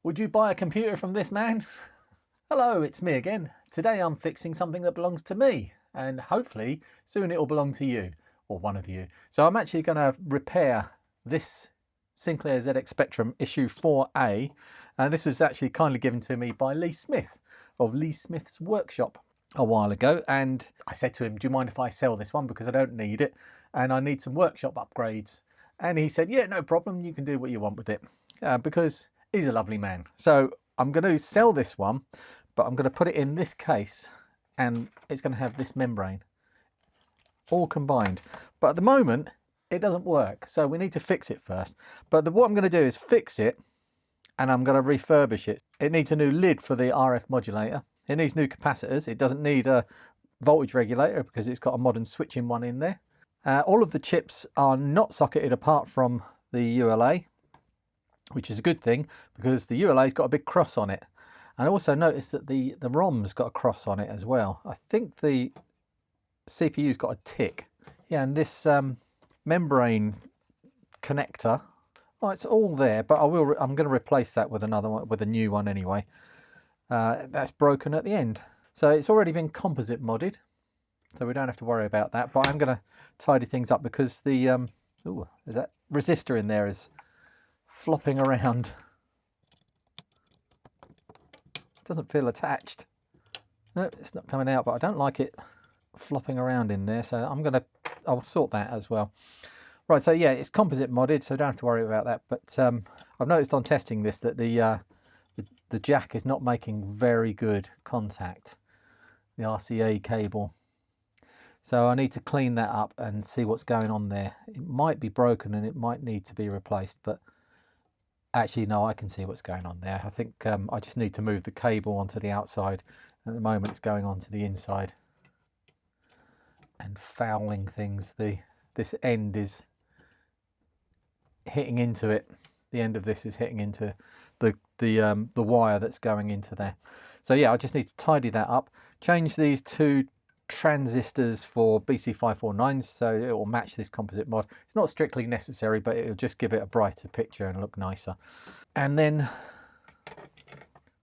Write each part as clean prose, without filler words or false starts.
Would you buy a computer from this man? Hello, it's me again. Today I'm fixing something that belongs to me, and hopefully soon it will belong to you, or one of you. So I'm actually going to repair this Sinclair ZX Spectrum issue 4A, and this was actually kindly given to me by Lee Smith of Lee Smith's Workshop a while ago, and I said to him, do you mind if I sell this one, because I don't need it and I need some workshop upgrades. And he said, yeah, no problem, you can do what you want with it, because he's a lovely man. So I'm going to sell this one, but I'm going to put it in this case, and it's going to have this membrane all combined. But at the moment it doesn't work, so we need to fix it first. But what I'm going to do is fix it, and I'm going to refurbish it. It needs a new lid for the RF modulator. It needs new capacitors. It doesn't need a voltage regulator because it's got a modern switching one in there. All of the chips are not socketed apart from the ULA, which is a good thing because the ULA's got a big cross on it. And I also noticed that the ROM's got a cross on it as well. I think the CPU's got a tick. Yeah, and this membrane connector, oh, it's all there, but I'm going to replace that with another one, with a new one anyway. That's broken at the end. So it's already been composite modded, so we don't have to worry about that. But I'm going to tidy things up because the there's that resistor in there is flopping around. It doesn't feel attached. No, it's not coming out, but I don't like it flopping around in there, so I'll sort that as well. Right, so yeah, it's composite modded, so don't have to worry about that. But I've noticed on testing this that the jack is not making very good contact, the RCA cable. So I need to clean that up and see what's going on there. It might be broken and it might need to be replaced, but actually no, I can see what's going on there. I think I just need to move the cable onto the outside. At the moment it's going onto the inside and fouling things. This end is hitting into it. The end of this is hitting into the wire that's going into there. So yeah, I just need to tidy that up. Change these two transistors for BC549s so it will match this composite mod. It's not strictly necessary, but it'll just give it a brighter picture and look nicer. And then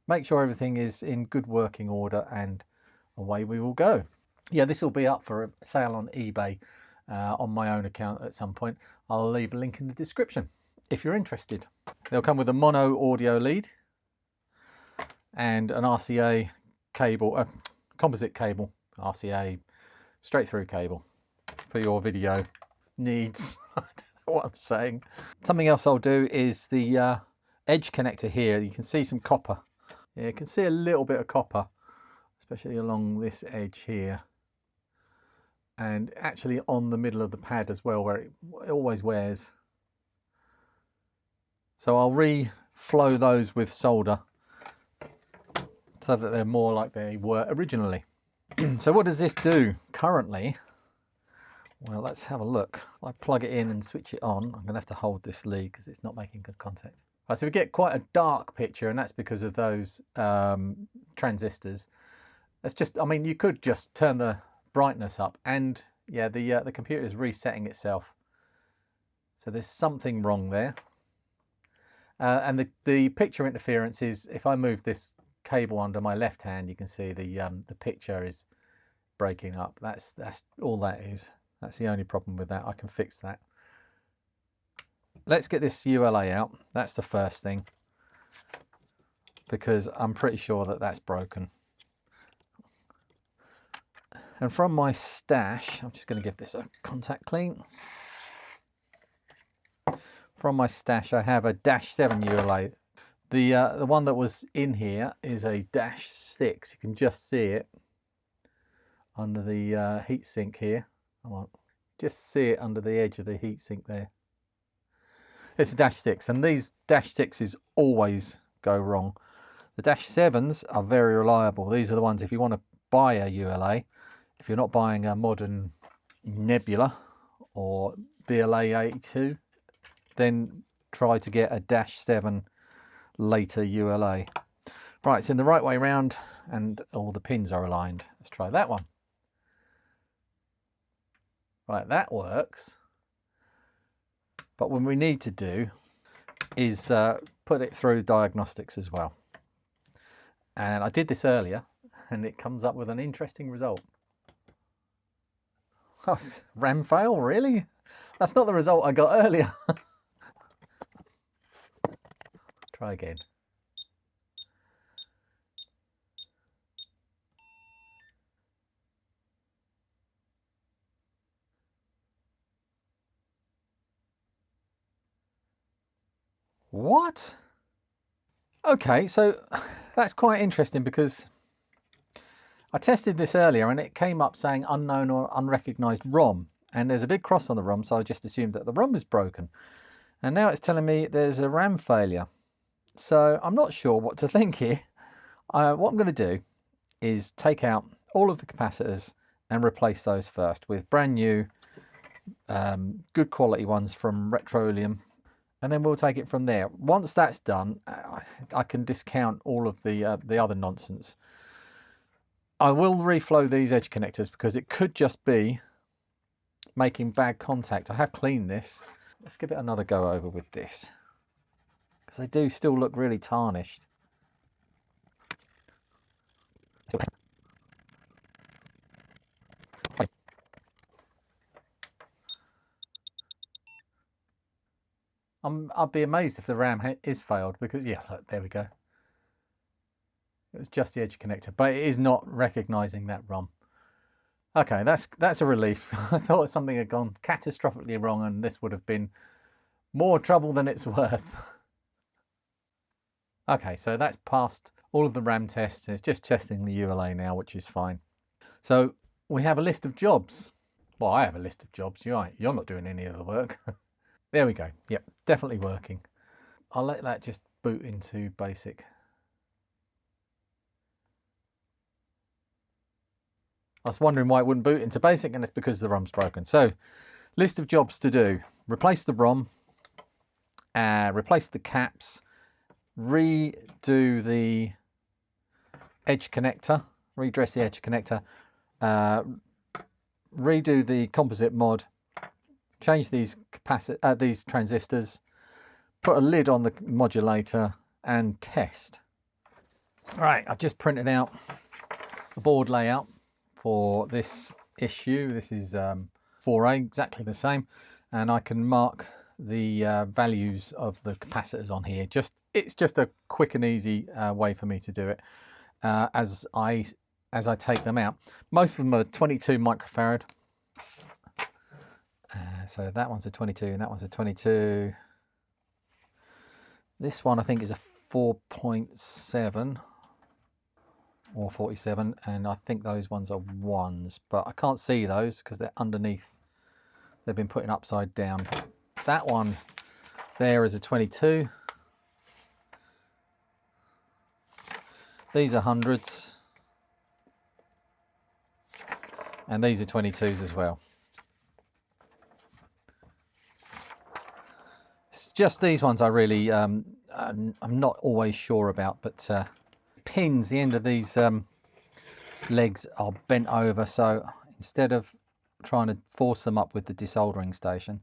make sure everything is in good working order, and away we will go. Yeah, this will be up for a sale on eBay on my own account at some point. I'll leave a link in the description if you're interested. They'll come with a mono audio lead and an RCA cable, a composite cable, RCA straight through cable for your video needs. I don't know what I'm saying. Something else I'll do is the edge connector here. You can see some copper. Yeah, you can see a little bit of copper, especially along this edge here, and actually on the middle of the pad as well, where it always wears. So I'll reflow those with solder so that they're more like they were originally. So what does this do currently? Well, let's have a look. I plug it in and switch it on. I'm going to have to hold this lead because it's not making good contact. Right, so we get quite a dark picture, and that's because of those transistors. That's just, I mean, you could just turn the brightness up, and yeah, the computer is resetting itself. So there's something wrong there. And the picture interference is, if I move this cable under my left hand, you can see the picture is breaking up. That's all that is. That's the only problem with that. I can fix that. Let's get this ULA out. That's the first thing, because I'm pretty sure that that's broken. And from my stash, I'm just going to give this a contact clean. From my stash, I have a -7 ULA. The one that was in here is a -6. You can just see it under the heatsink here. Come on, just see it under the edge of the heatsink there. It's a -6, and these -6s always go wrong. The -7s are very reliable. These are the ones, if you want to buy a ULA, if you're not buying a modern Nebula or BLA 82, then try to get a -7 later ULA. Right, it's in the right way round and all the pins are aligned. Let's try that one. Right, that works. But what we need to do is put it through diagnostics as well. And I did this earlier, and it comes up with an interesting result. Oh, RAM fail, really? That's not the result I got earlier. Try again. What? Okay, so that's quite interesting because I tested this earlier and it came up saying unknown or unrecognised ROM, and there's a big cross on the ROM, so I just assumed that the ROM is broken. And now it's telling me there's a RAM failure. So I'm not sure what to think here. What I'm going to do is take out all of the capacitors and replace those first with brand new, good quality ones from Retroleum. And then we'll take it from there. Once that's done, I can discount all of the other nonsense. I will reflow these edge connectors because it could just be making bad contact. I have cleaned this. Let's give it another go over with this, because they do still look really tarnished. I'd be amazed if the RAM is failed, because yeah, look, there we go. It was just the edge connector, but it is not recognising that ROM. Okay, that's a relief. I thought something had gone catastrophically wrong and this would have been more trouble than it's worth. Okay, so that's passed all of the RAM tests. It's just testing the ULA now, which is fine. So we have a list of jobs. Well, I have a list of jobs. You're not doing any of the work. There we go. Yep, definitely working. I'll let that just boot into BASIC. I was wondering why it wouldn't boot into BASIC, and it's because the ROM's broken. So, list of jobs to do. Replace the ROM, replace the caps, redo the edge connector, redress the edge connector, redo the composite mod, change these transistors, put a lid on the modulator, and test. All right, I've just printed out the board layout for this issue. This is 4A, exactly the same, and I can mark the values of the capacitors on here. It's just a quick and easy way for me to do it as I take them out. Most of them are 22 microfarad. So that one's a 22 and that one's a 22. This one I think is a 4.7 or 47, and I think those ones are 1s, but I can't see those because they're underneath. They've been put in upside down. That one there is a 22. These are 100s. And these are 22s as well. It's just these ones I really, I'm not always sure about, but pins, the end of these legs are bent over, so instead of trying to force them up with the desoldering station,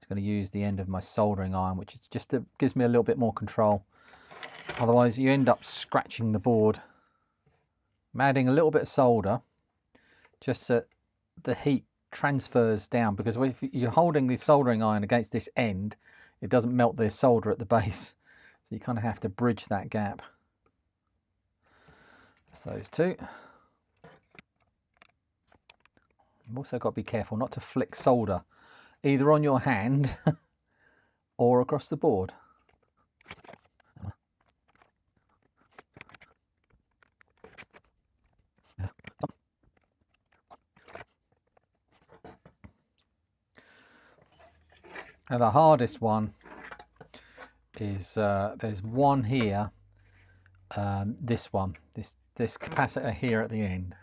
I'm going to use the end of my soldering iron, which is just gives me a little bit more control. Otherwise you end up scratching the board. I'm adding a little bit of solder just so the heat transfers down, because if you're holding the soldering iron against this end, it doesn't melt the solder at the base, so you kind of have to bridge that gap. That's those two. You've also got to be careful not to flick solder either on your hand or across the board. Now the hardest one is there's one here, this one, this capacitor here at the end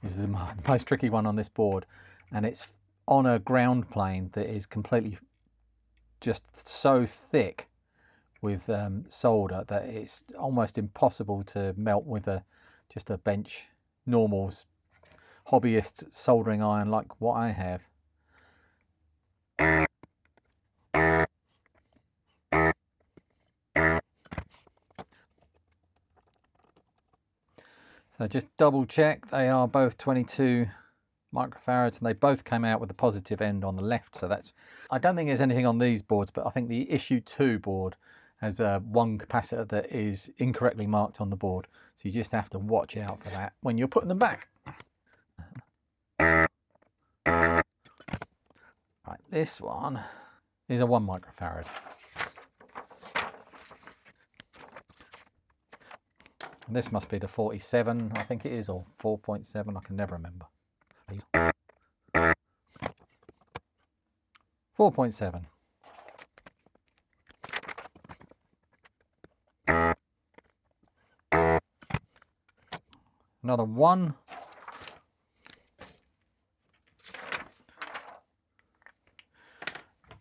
is the most tricky one on this board, and it's on a ground plane that is completely just so thick with solder that it's almost impossible to melt with just a bench normal hobbyist soldering iron like what I have. So just double check, they are both 22 microfarads and they both came out with the positive end on the left. So that's, I don't think there's anything on these boards, but I think the issue 2 board has one capacitor that is incorrectly marked on the board. So you just have to watch out for that when you're putting them back. Right, this one is a 1 microfarad. And this must be the 47, I think it is, or 4.7, I can never remember. 4.7. Another 1.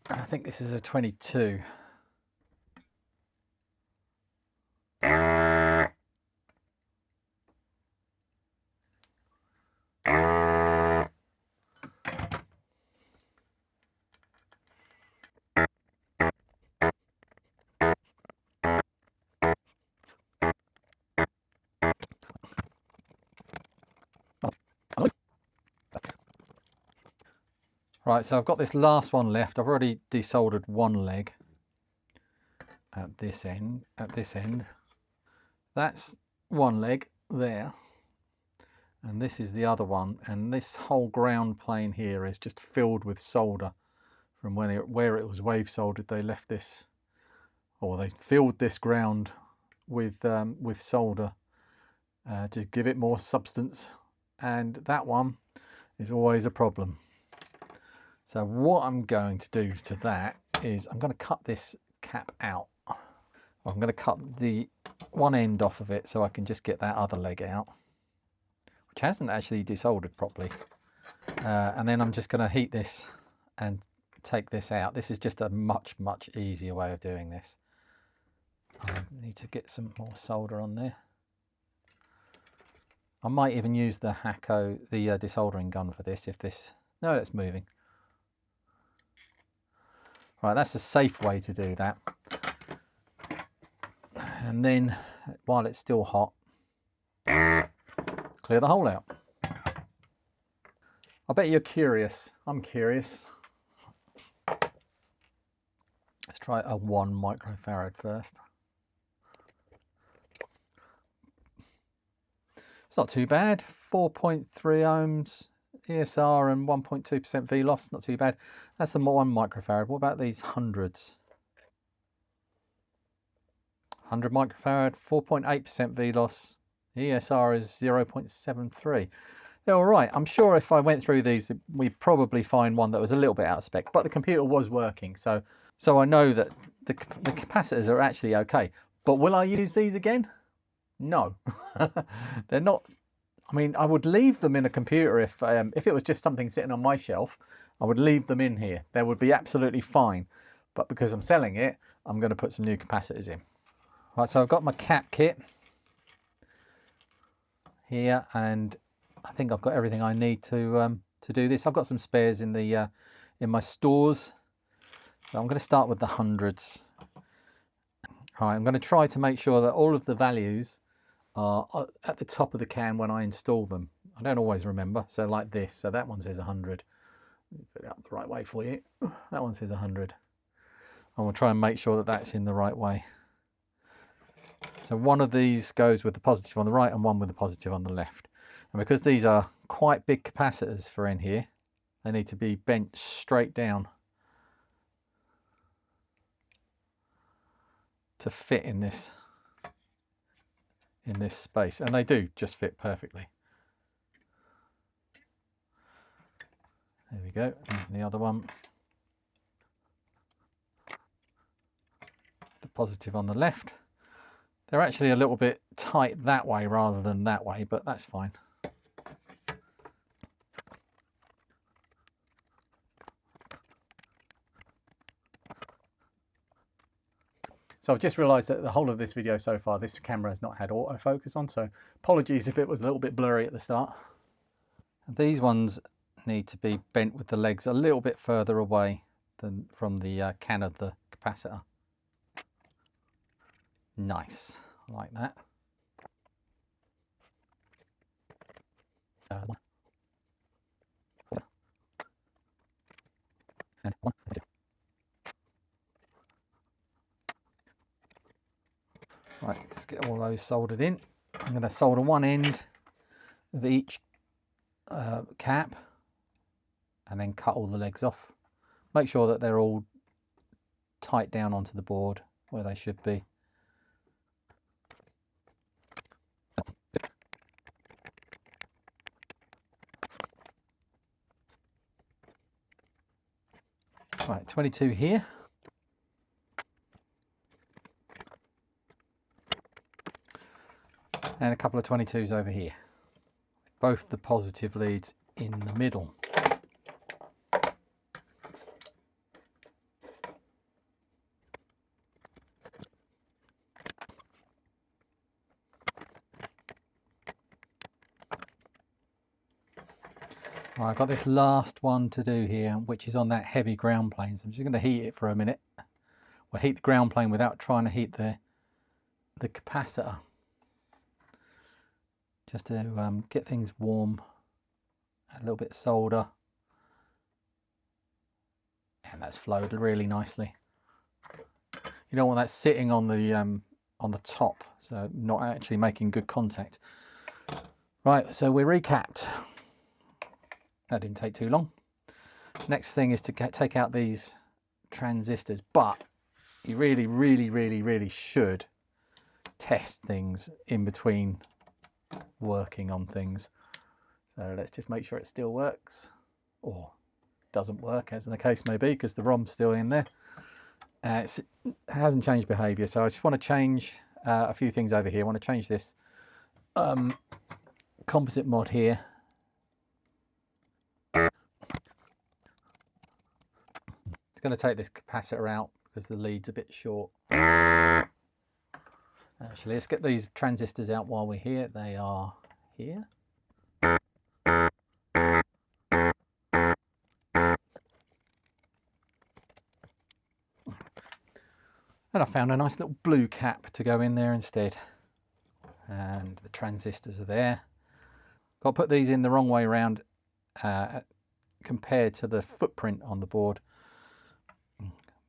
I think this is a 22. Right, so I've got this last one left. I've already desoldered one leg at this end. That's one leg there. And this is the other one. And this whole ground plane here is just filled with solder. From where it was wave soldered, they left this, or they filled this ground with solder to give it more substance. And that one is always a problem. So what I'm going to do to that is I'm going to cut this cap out. I'm going to cut the one end off of it so I can just get that other leg out, which hasn't actually desoldered properly. And then I'm just going to heat this and take this out. This is just a much easier way of doing this. I need to get some more solder on there. I might even use the Hakko, the desoldering gun for this if this... No, it's moving. Right, that's a safe way to do that. And then, while it's still hot, clear the hole out. I bet you're curious. I'm curious. Let's try a 1 microfarad first. It's not too bad. 4.3 ohms ESR and 1.2% V loss. Not too bad. That's the 1 microfarad. What about these hundreds? 100 microfarad, 4.8% V loss. ESR is 0.73. They're all right. I'm sure if I went through these, we'd probably find one that was a little bit out of spec, but the computer was working. So I know that the capacitors are actually okay. But will I use these again? No. They're not. I mean, I would leave them in a computer if it was just something sitting on my shelf. I would leave them in here. They would be absolutely fine. But because I'm selling it, I'm going to put some new capacitors in. Right, so I've got my cap kit here, and I think I've got everything I need to do this. I've got some spares in the in my stores, so I'm going to start with the hundreds. All right, I'm going to try to make sure that all of the values are at the top of the can when I install them. I don't always remember, so like this. So that one says 100. Put it up the right way for you. That one says 100. I will try and make sure that that's in the right way. So one of these goes with the positive on the right and one with the positive on the left. And because these are quite big capacitors for in here, they need to be bent straight down to fit in this space. And they do just fit perfectly. There we go. And the other one, the positive on the left. They're actually a little bit tight that way rather than that way, but that's fine. So I've just realised that the whole of this video so far, this camera has not had autofocus on, so apologies if it was a little bit blurry at the start. These ones need to be bent with the legs a little bit further away than from the can of the capacitor. Nice, I like that. And 1, 2. Right, let's get all those soldered in. I'm going to solder one end of each cap and then cut all the legs off. Make sure that they're all tight down onto the board where they should be. Right, 22 here. And a couple of 22s over here. Both the positive leads in the middle. Right, I've got this last one to do here, which is on that heavy ground plane. So I'm just going to heat it for a minute. We'll heat the ground plane without trying to heat the capacitor. Just to get things warm. Add a little bit of solder. And that's flowed really nicely. You don't want that sitting on the top, so not actually making good contact. Right, so we're recapped. That didn't take too long. Next thing is to take out these transistors, but you really should test things in between working on things. So let's just make sure it still works, or doesn't work, as the case may be, because the ROM's still in there. It hasn't changed behavior, so I just want to change a few things over here. I want to change this composite mod here. It's going to take this capacitor out because the lead's a bit short. Actually, let's get these transistors out while we're here. They are here. And I found a nice little blue cap to go in there instead. And the transistors are there. Got to put these in the wrong way around compared to the footprint on the board,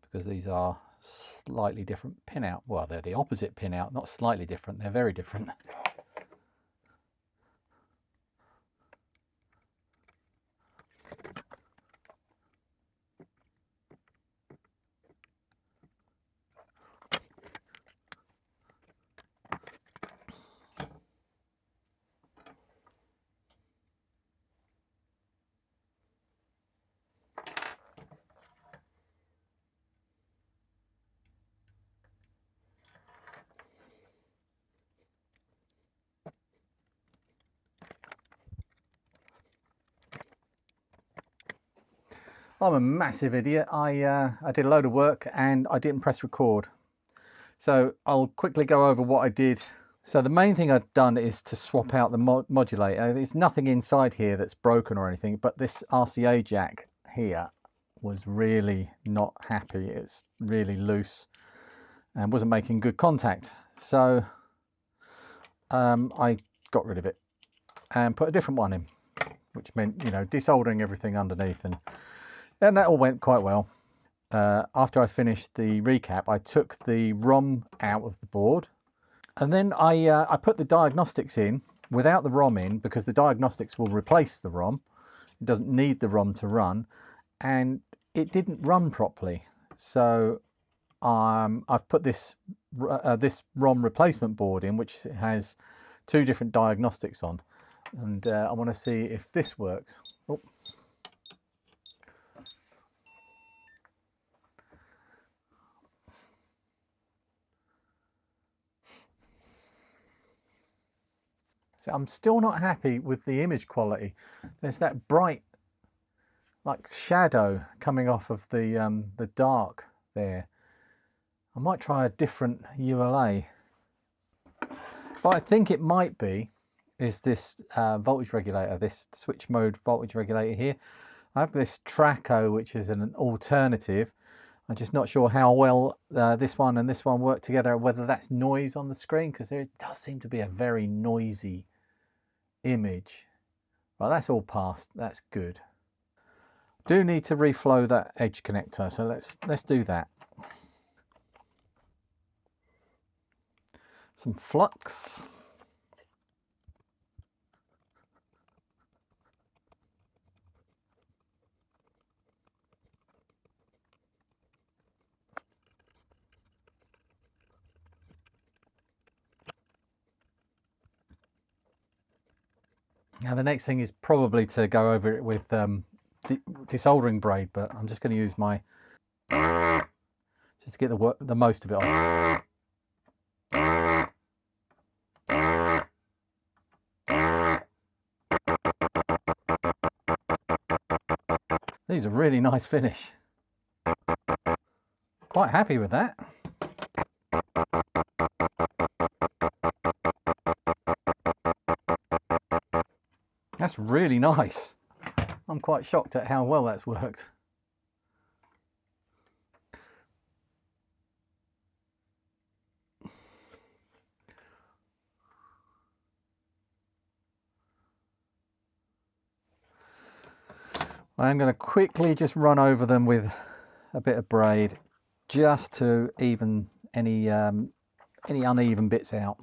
because these are slightly different pin out. Well, they're the opposite pin out, not slightly different, they're very different. I'm a massive idiot. I did a load of work and I didn't press record. So I'll quickly go over what I did. So the main thing I've done is to swap out the modulator. There's nothing inside here that's broken or anything, but this RCA jack here was really not happy. It's really loose and wasn't making good contact. So I got rid of it and put a different one in, which meant, you know, desoldering everything underneath, and that all went quite well. After I finished the recap, I took the ROM out of the board, and then I put the diagnostics in without the ROM in, because the diagnostics will replace the ROM. It doesn't need the ROM to run, and it didn't run properly. So I've put this ROM replacement board in, which has 2 different diagnostics on, and I want to see if this works. Oh. So I'm still not happy with the image quality. There's that bright, like, shadow coming off of the dark there. I might try a different ULA. What I think it might be is this voltage regulator, this switch mode voltage regulator here. I have this Traco, which is an alternative. I'm just not sure how well this one and this one work together, whether that's noise on the screen, because there does seem to be a very noisy image Right, that's all passed. That's good. Do need to reflow that edge connector, so let's do that. Some flux. Now the next thing is probably to go over it with desoldering braid, but I'm just going to use my just to get the most of it off. These are really nice finish. Quite happy with that. That's really nice. I'm quite shocked at how well that's worked. I'm going to quickly just run over them with a bit of braid just to even any uneven bits out.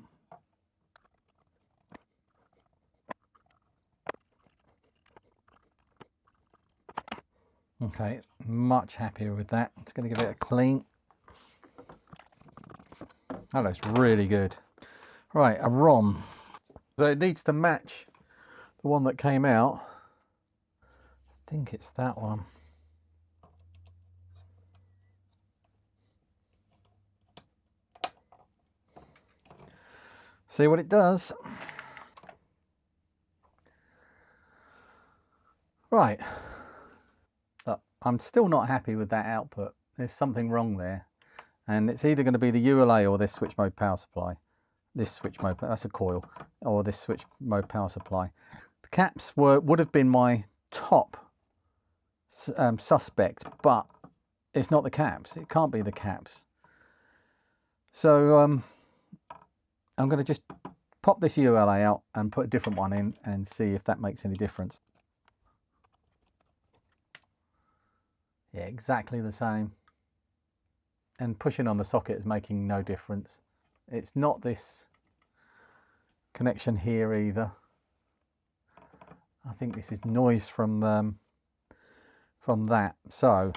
Okay, much happier with that. I'm just going to give it a clean. That looks really good. Right, a ROM. So it needs to match the one that came out. I think it's that one. See what it does. Right. I'm still not happy with that output. There's something wrong there. And it's either going to be the ULA or this switch mode power supply. This switch mode, that's a coil, or this switch mode power supply. The caps would have been my top suspect, but it's not the caps. It can't be the caps. So I'm going to just pop this ULA out and put a different one in and see if that makes any difference. Yeah, exactly the same. And pushing on the socket is making no difference. It's not this connection here either. I think this is noise from that. So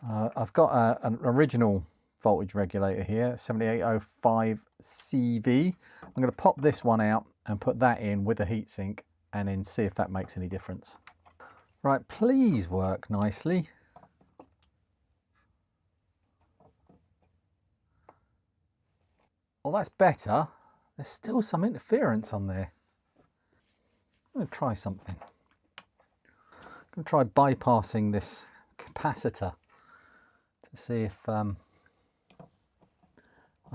I've got an original voltage regulator here, 7805 CV. I'm going to pop this one out and put that in with a heatsink and then see if that makes any difference. Right, please work nicely. Well, that's better. There's still some interference on there. I'm going to try something. I'm going to try bypassing this capacitor to see if I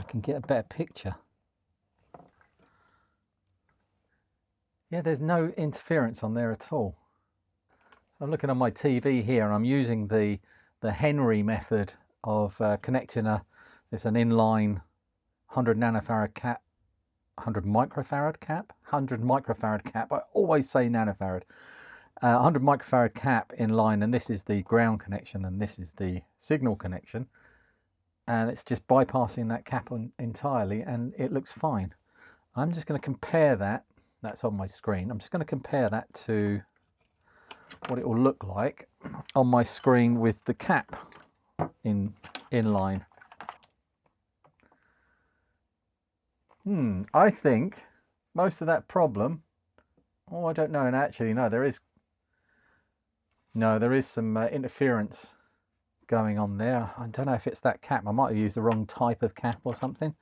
can get a better picture. Yeah, there's no interference on there at all. I'm looking on my TV here and I'm using the Henry method of connecting it's an inline 100 nanofarad cap, 100 microfarad cap, 100 microfarad cap. I always say nanofarad. 100 microfarad cap in line, and this is the ground connection and this is the signal connection. And it's just bypassing that cap entirely and it looks fine. I'm just going to compare that. That's on my screen. I'm just going to compare that to what it will look like on my screen with the cap in line. I think most of that problem, oh, I don't know, and actually no, there is some interference going on there. I don't know if it's that cap. I might have used the wrong type of cap or something.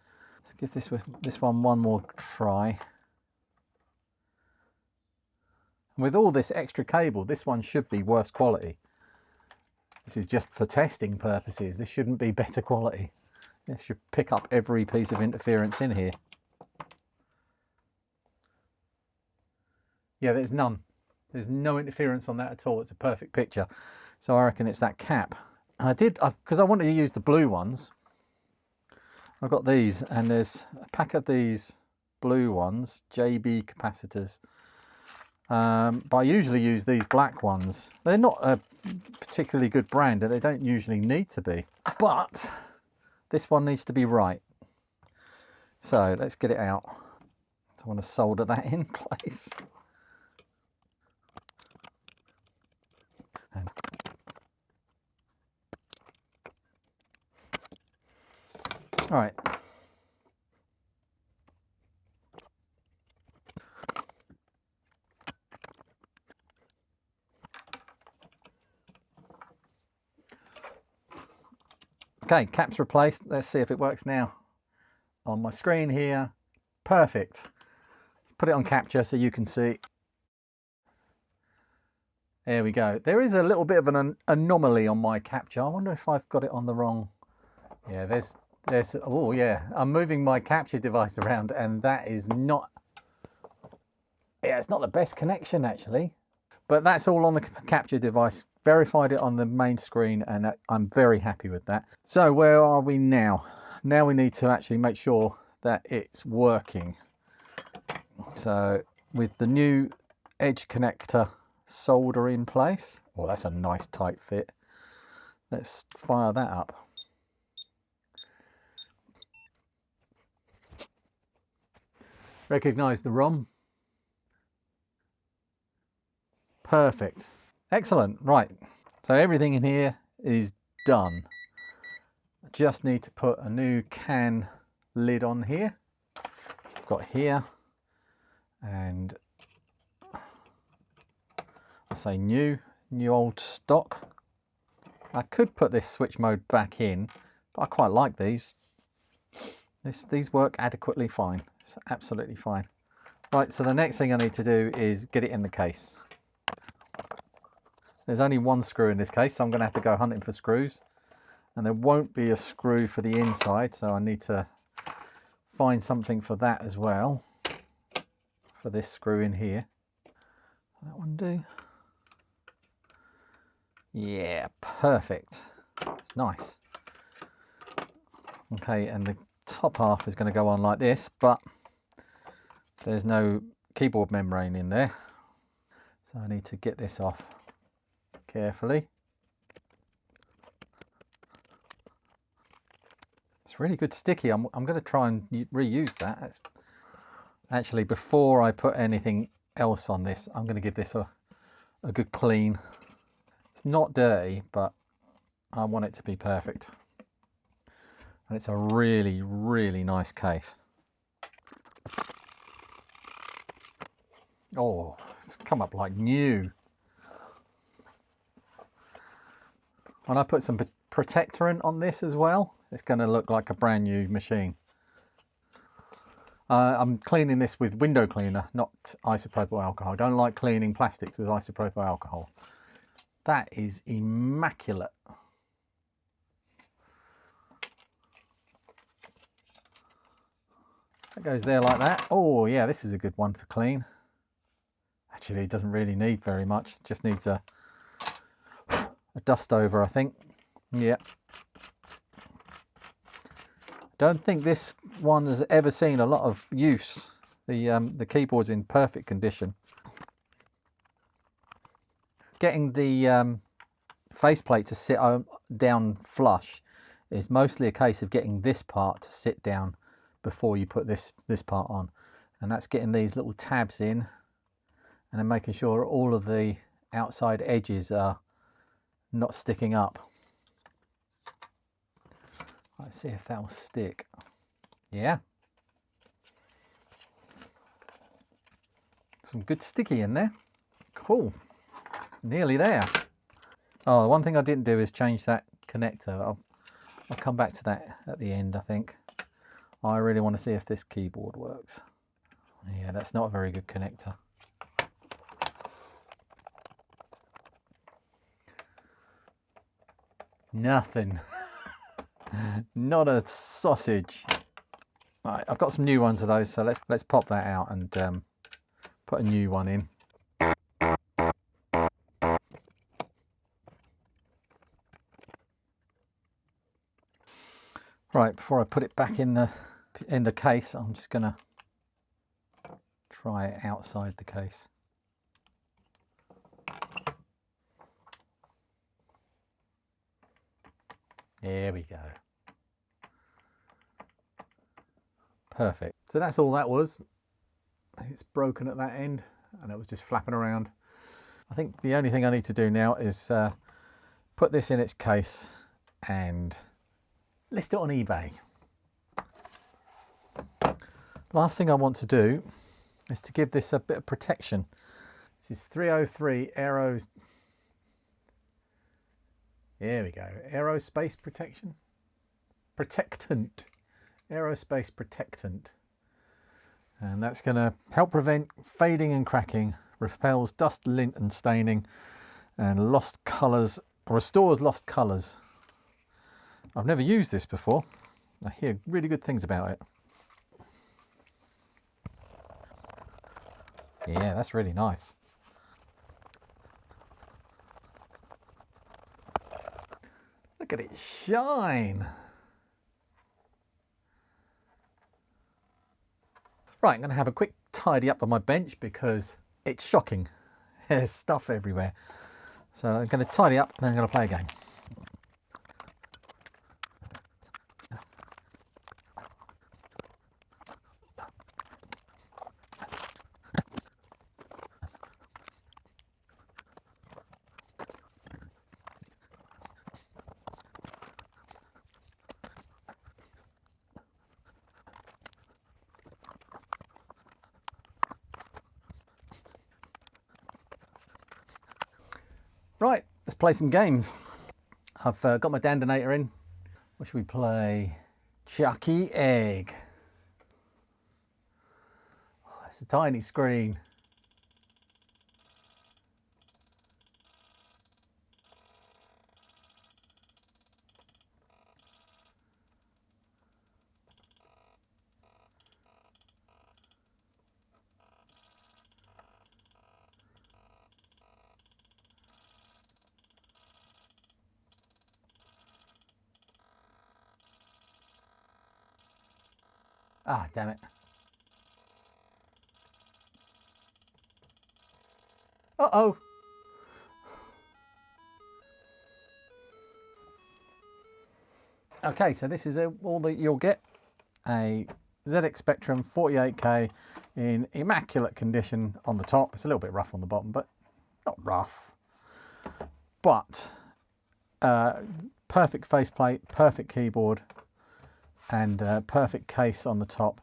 Let's give this one more try. With all this extra cable, this one should be worse quality. This is just for testing purposes. This shouldn't be better quality. This should pick up every piece of interference in here. Yeah, there's none. There's no interference on that at all. It's a perfect picture. So I reckon it's that cap. Because I wanted to use the blue ones. I've got these, and there's a pack of these blue ones, JB capacitors. But I usually use these black ones. They're not a particularly good brand and they don't usually need to be, but this one needs to be right. So let's get it out. I want to solder that in place. And all right. Okay, cap's replaced. Let's see if it works now. On my screen here, perfect. Put it on capture so you can see. There we go. There is a little bit of an anomaly on my capture. I wonder if I've got it on the wrong. Yeah, there's, oh yeah, I'm moving my capture device around and that is not, yeah, it's not the best connection actually. But that's all on the capture device. Verified it on the main screen and I'm very happy with that. So where are we now? Now we need to actually make sure that it's working. So with the new edge connector solder in place, well, that's a nice tight fit. Let's fire that up. Recognize the ROM. Perfect. Excellent. Right. So everything in here is done. I just need to put a new can lid on here. I've got here, and I say new old stock. I could put this switch mode back in, but I quite like these. These work adequately fine. It's absolutely fine. Right, so the next thing I need to do is get it in the case. There's only one screw in this case, so I'm going to have to go hunting for screws. And there won't be a screw for the inside, so I need to find something for that as well. For this screw in here. That one do? Yeah, perfect. It's nice. Okay, and the top half is going to go on like this, but there's no keyboard membrane in there. So I need to get this off carefully. It's really good sticky. I'm going to try and reuse that. Actually, before I put anything else on this, I'm going to give this a good clean. It's not dirty, but I want it to be perfect. And it's a really, really nice case. Oh, it's come up like new. When I put some protectorant on this as well, it's going to look like a brand new machine. I'm cleaning this with window cleaner, not isopropyl alcohol. I don't like cleaning plastics with isopropyl alcohol. That is immaculate. That goes there like that. Oh yeah, this is a good one to clean. Actually, it doesn't really need very much. It just needs a dust over, I think. Yeah. Don't think this one has ever seen a lot of use. The keyboard's in perfect condition. Getting the faceplate to sit down flush is mostly a case of getting this part to sit down before you put this part on, and that's getting these little tabs in and then making sure all of the outside edges are not sticking up. Let's see if that will stick. Yeah. Some good sticky in there. Cool. Nearly there. Oh, one thing I didn't do is change that connector. I'll come back to that at the end, I think. I really want to see if this keyboard works. Yeah, that's not a very good connector. Nothing. Not a sausage. Right, I've got some new ones of those, so let's pop that out and put a new one in. Right, before I put it back in the case, I'm just gonna try it outside the case. There we go. Perfect. So that's all that was. It's broken at that end and it was just flapping around. I think the only thing I need to do now is put this in its case and list it on eBay. Last thing I want to do is to give this a bit of protection. This is 303 Aero. There we go. Aerospace protection? Protectant. Aerospace protectant. And that's going to help prevent fading and cracking, repels dust, lint and staining, and lost colours, or restores lost colours. I've never used this before. I hear really good things about it. Yeah, that's really nice. Look at it shine. Right, I'm going to have a quick tidy up on my bench because it's shocking. There's stuff everywhere. So I'm going to tidy up and then I'm going to play a game. Right, let's play some games. I've got my Dandinator in. What should we play? Chucky Egg. Oh, it's a tiny screen. Ah, damn it. Uh-oh. Okay, so this is all that you'll get. A ZX Spectrum 48K in immaculate condition on the top. It's a little bit rough on the bottom, but not rough. But perfect faceplate, perfect keyboard, and perfect case on the top.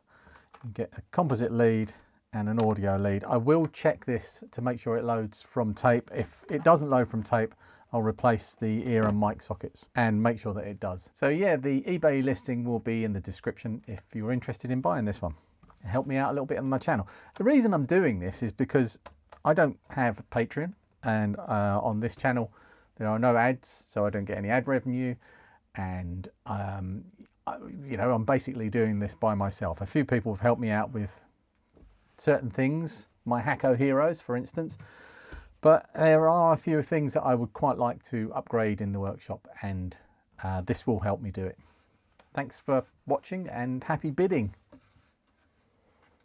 You get a composite lead and an audio lead. I will check this to make sure it loads from tape. If it doesn't load from tape, I'll replace the ear and mic sockets and make sure that it does. So yeah, the eBay listing will be in the description if you're interested in buying this one. Help me out a little bit on my channel. The reason I'm doing this is because I don't have Patreon, and on this channel there are no ads, so I don't get any ad revenue, and you know, I'm basically doing this by myself. A few people have helped me out with certain things, my Hacko heroes, for instance, but there are a few things that I would quite like to upgrade in the workshop, and this will help me do it. Thanks for watching and happy bidding.